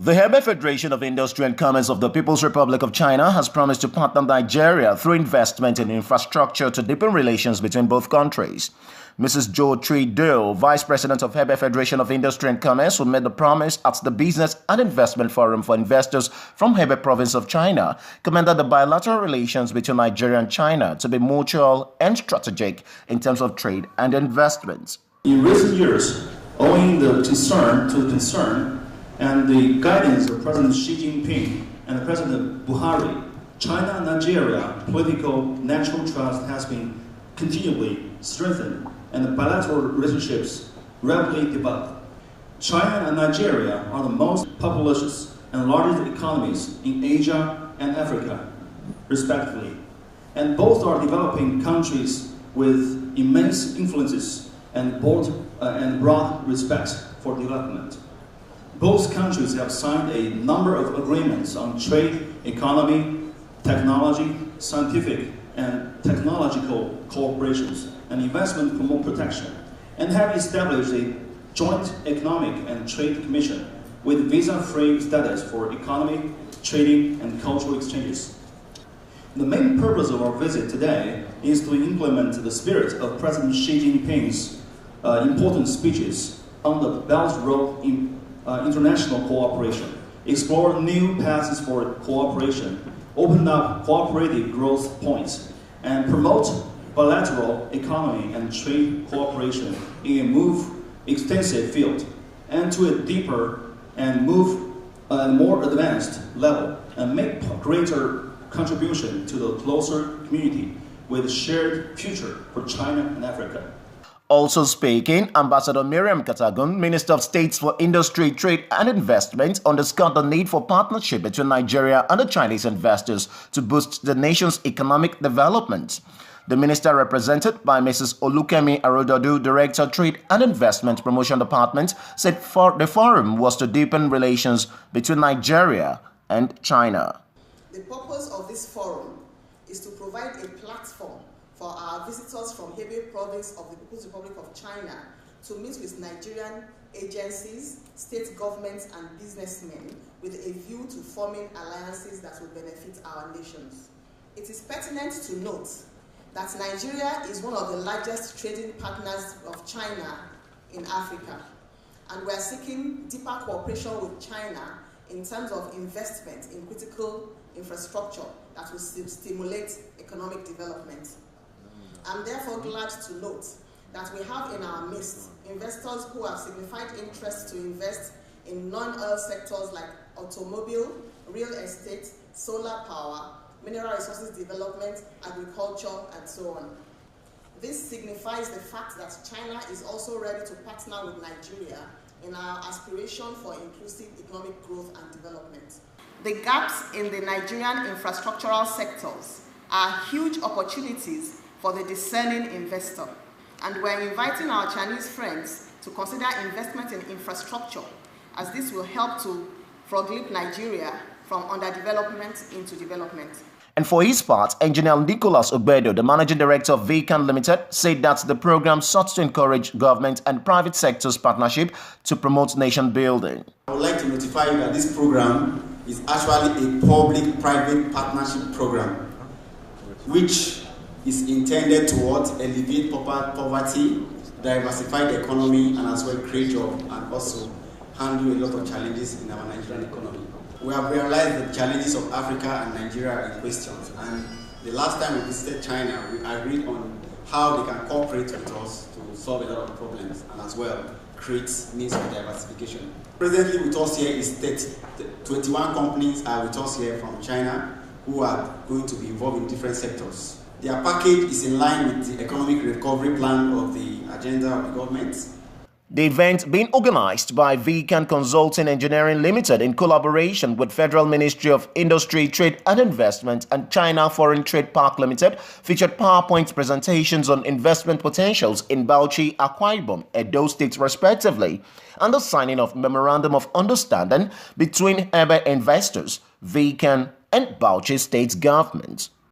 The Hebei Federation of Industry and Commerce of the People's Republic of China has promised to partner Nigeria through investment in infrastructure to deepen relations between both countries. Mrs. Jo Tri-Do, Vice President of Hebei Federation of Industry and Commerce, who made the promise at the Business and Investment Forum for investors from Hebei Province of China, commended the bilateral relations between Nigeria and China to be mutual and strategic in terms of trade and investment. In recent years, owing the concern and the guidance of President Xi Jinping and President Buhari, China-Nigeria political natural trust has been continually strengthened and the bilateral relationships rapidly developed. China and Nigeria are the most populous and largest economies in Asia and Africa, respectively, and both are developing countries with immense influences and broad respect for development. Both countries have signed a number of agreements on trade, economy, technology, scientific and technological cooperations, and investment protection, and have established a joint economic and trade commission with visa-free status for economic, trading, and cultural exchanges. The main purpose of our visit today is to implement the spirit of President Xi Jinping's important speeches on the Belt and Road in international cooperation, explore new paths for cooperation, open up cooperative growth points, and promote bilateral economy and trade cooperation in a more extensive field, and to a deeper and more advanced level, and make greater contribution to the closer community with shared future for China and Africa. Also speaking, Ambassador Miriam Katagun, Minister of State for Industry, Trade and Investment, underscored the need for partnership between Nigeria and the Chinese investors to boost the nation's economic development. The minister, represented by Mrs. Olukemi Arodudu, Director, Trade and Investment Promotion Department, said the forum was to deepen relations between Nigeria and China. The purpose of this forum is to provide a platform for our visitors from Hebei Province of the People's Republic of China to meet with Nigerian agencies, state governments and businessmen with a view to forming alliances that will benefit our nations. It is pertinent to note that Nigeria is one of the largest trading partners of China in Africa, and we are seeking deeper cooperation with China in terms of investment in critical infrastructure that will stimulate economic development. I'm therefore glad to note that we have in our midst investors who have signified interest to invest in non-oil sectors like automobile, real estate, solar power, mineral resources development, agriculture, and so on. This signifies the fact that China is also ready to partner with Nigeria in our aspiration for inclusive economic growth and development. The gaps in the Nigerian infrastructural sectors are huge opportunities for the discerning investor, and we're inviting our Chinese friends to consider investment in infrastructure, as this will help to frog-leap Nigeria from underdevelopment into development. And for his part, Engineer Nicholas Obedo, the Managing Director of Zvecan Limited, said that the program sought to encourage government and private sectors partnership to promote nation building. I would like to notify you that this program is actually a public-private partnership program, which is intended to alleviate poverty, diversify the economy, and as well create jobs, and also handle a lot of challenges in our Nigerian economy. We have realized the challenges of Africa and Nigeria in questions, and the last time we visited China, we agreed on how they can cooperate with us to solve a lot of problems and as well create means for diversification. Presently with us here is 21 companies are with us here from China who are going to be involved in different sectors. Their package is in line with the economic recovery plan of the agenda of the government. The event, being organized by Zvecan Consulting Engineering Limited in collaboration with Federal Ministry of Industry, Trade and Investment and China Foreign Trade Park Limited, featured PowerPoint presentations on investment potentials in Bauchi, Akwa Ibom, Edo States respectively, and the signing of Memorandum of Understanding between Hebei investors, Zvecan and Bauchi State government.